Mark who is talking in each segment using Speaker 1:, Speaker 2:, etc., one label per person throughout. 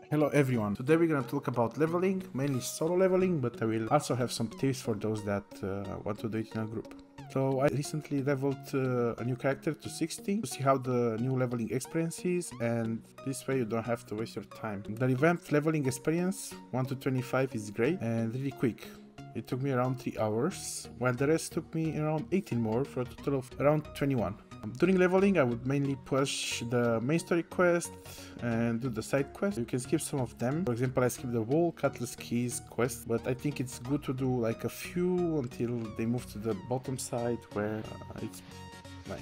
Speaker 1: Hello everyone, today we're gonna talk about leveling, mainly solo leveling, but I will also have some tips for those that want to do it in a group. So I recently leveled a new character to 60 to see how the new leveling experience is, and this way you don't have to waste your time. The revamped leveling experience 1 to 25 is great and really quick. It took me around 3 hours, while the rest took me around 18 more for a total of around 21. During leveling, I would mainly push the main story quest and do the side quest. You can skip some of them. For example, I skipped the wall cutlass keys quest, but I think it's good to do like a few until they move to the bottom side where it's like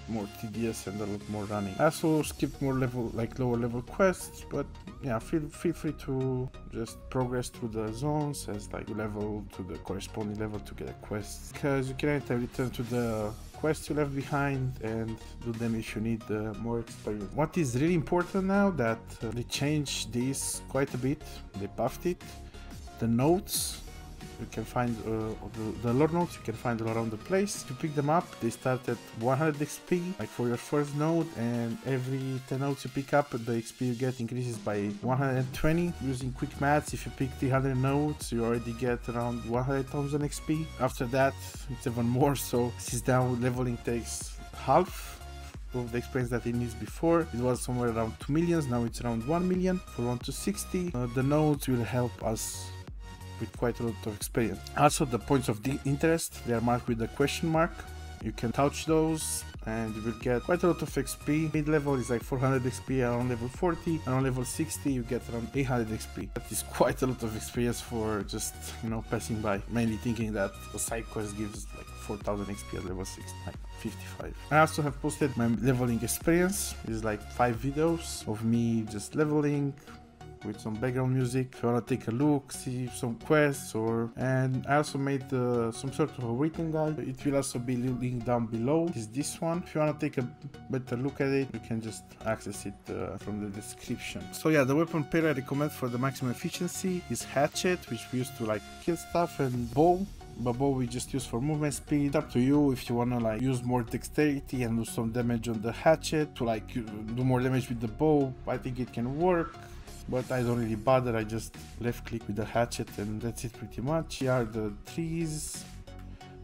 Speaker 1: more tedious and a lot more running. I also skipped more level, like lower level quests, but yeah, feel free to just progress through the zones as like you level to the corresponding level to get a quest, because you can either return to the quests you left behind and do them if you need more experience. What is really important now that they changed this quite a bit, they buffed it. The notes you can find, the lore notes you can find all around the place. To pick them up, they start at 100 XP, like for your first node, and every 10 nodes you pick up, the XP you get increases by 120. Using quick maths, if you pick 300 nodes, you already get around 100,000 XP. After that, it's even more, so since now leveling takes half of the experience that it needs before. It was somewhere around 2 million, now it's around 1 million. For 1 to 60, the nodes will help us with quite a lot of experience. Also, the points of interest, they are marked with a question mark. You can touch those and you will get quite a lot of XP. Mid-level is like 400 XP around level 40, around level 60 you get around 800 XP. That is quite a lot of experience for just, you know, passing by, mainly thinking that the side quest gives like 4000 XP at level 6, like 55. I also have posted my leveling experience. It's like 5 videos of me just leveling with some background music. If you want to take a look, see some quests, and I also made some sort of a written guide. It will also be linked down below. Is this one. If you want to take a better look at it, you can just access it from the description. So yeah, the weapon pair I recommend for the maximum efficiency is hatchet, which we use to like kill stuff, and bow. But bow we just use for movement speed. It's up to you if you wanna like use more dexterity and do some damage on the hatchet to like do more damage with the bow. I think it can work, but I don't really bother. I just left click with the hatchet and that's it pretty much. Here are the trees.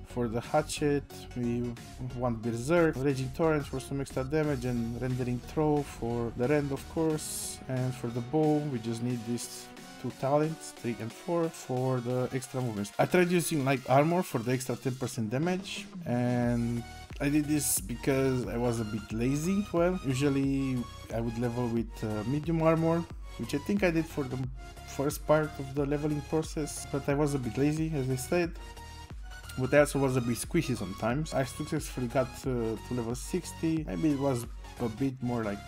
Speaker 1: For the hatchet we want berserk, raging torrent for some extra damage, and rendering throw for the rend of course. And for the bow we just need these 2 talents, 3 and 4, for the extra movements. I tried using like armor for the extra 10% damage, and I did this because I was a bit lazy. Well, usually I would level with medium armor, which I think I did for the first part of the leveling process, but I was a bit lazy, as I said. But I also was a bit squishy sometimes. I successfully got to level 60. Maybe it was a bit more like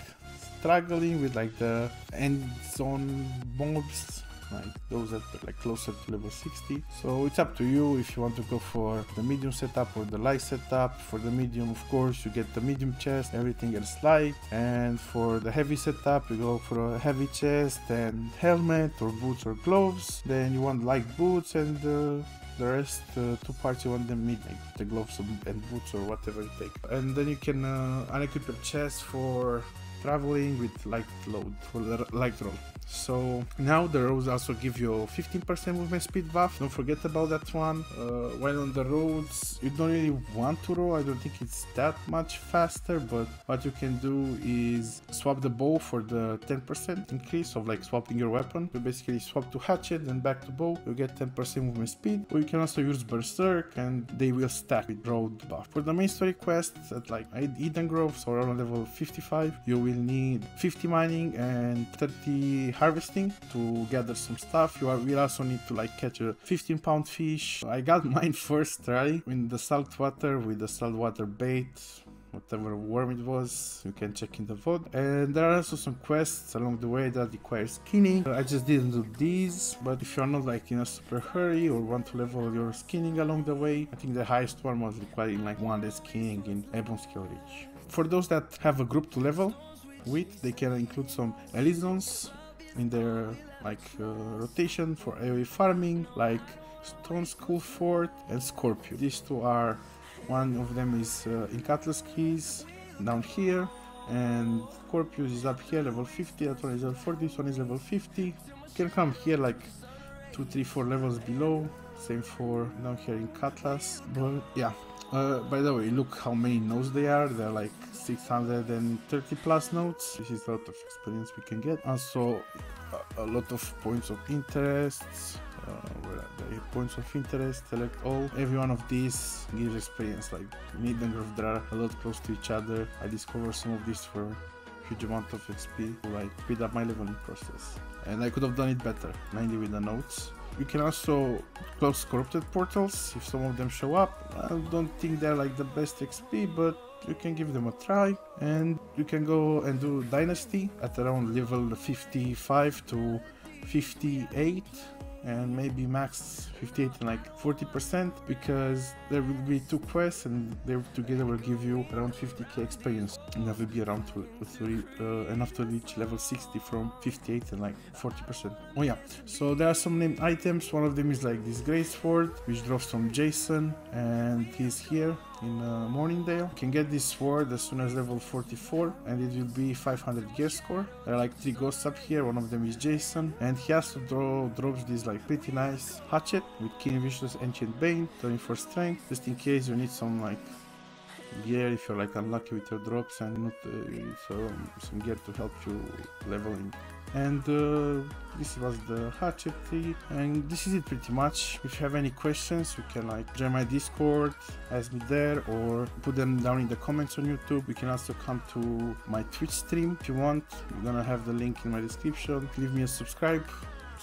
Speaker 1: struggling with like the end zone mobs, like those that were like closer to level 60. So it's up to you if you want to go for the medium setup or the light setup. For the medium, of course, you get the medium chest, everything else light, and for the heavy setup you go for a heavy chest and helmet or boots or gloves. Then you want light boots, and the rest 2 parts you want them mid, like the gloves and boots or whatever you take. And then you can unequip your chest for traveling with light load, for the light roll. So now the roads also give you 15% movement speed buff. Don't forget about that one. While on the roads, you don't really want to roll. I don't think it's that much faster, but what you can do is swap the bow for the 10% increase of like swapping your weapon. You basically swap to hatchet and back to bow. You get 10% movement speed. Or you can also use berserk and they will stack with road buff. For the main story quests at like Eden Groves or around level 55, you will need 50 mining and 30 harvesting to gather some stuff. You will also need to like catch a 15-pound fish. I got mine first try in the salt water with the saltwater bait, whatever worm it was. You can check in the VOD. And there are also some quests along the way that require skinning. I just didn't do these, but if you're not like in a super hurry or want to level your skinning along the way, I think the highest one was requiring like 1 day skinning in Ebon Skill Reach. For those that have a group to level with, they can include some elite zones in their like rotation for AoE farming, like Stone Skull Fort and Scorpio. These 2 are, one of them is in Cutlass Keys down here, And Corpus is up here, level 50, that one is level 40, this one is level 50. You can come here like 2, 3, 4 levels below, same for down here in Cutlass. But yeah, by the way, look how many nodes they're like 630 plus nodes. This is a lot of experience we can get. Also a lot of points of interest. Where are the points of interest? Select all. Every one of these gives experience. Like Need and Growth, they are a lot close to each other. I discovered some of these for huge amount of XP to like speed up my leveling process. And I could have done it better, mainly with the notes. You can also close corrupted portals if some of them show up. I don't think they're like the best XP, but you can give them a try. And you can go and do Dynasty at around level 55 to 58. And maybe max 58 and like 40%, because there will be 2 quests and they together will give you around 50k experience, and that will be around enough to reach level 60 from 58 and like 40%. Oh yeah, so there are some named items. One of them is like this Grey Sword, which drops from Jason, and he's here in Morningdale. You can get this sword as soon as level 44, and it will be 500 gear score. There are like 3 ghosts up here, one of them is Jason, and he also drops this like pretty nice hatchet with Keen Vicious Ancient Bane, 24 strength, just in case you need some like gear if you're like unlucky with your drops and not some gear to help you leveling. And this was the hatchet tree, and this is it pretty much. If you have any questions, you can like join my Discord, ask me there, or put them down in the comments on YouTube. You can also come to my Twitch stream if you want. I'm gonna have the link in my description. Leave me a subscribe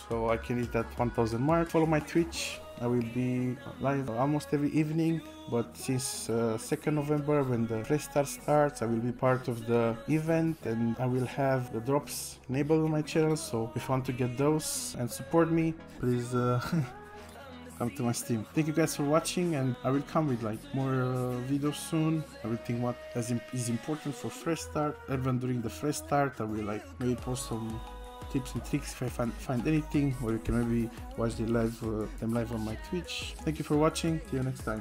Speaker 1: so I can hit that 1000 mark. Follow my Twitch. I will be live almost every evening, but since 2nd November, when the fresh start starts, I will be part of the event, and I will have the drops enabled on my channel. So if you want to get those and support me, please come to my stream. Thank you guys for watching, and I will come with like more videos soon. Everything what is important for fresh start. Even during the fresh start, I will like maybe post some tips and tricks if I find anything, or you can maybe watch them live on my Twitch. Thank you for watching. See you next time.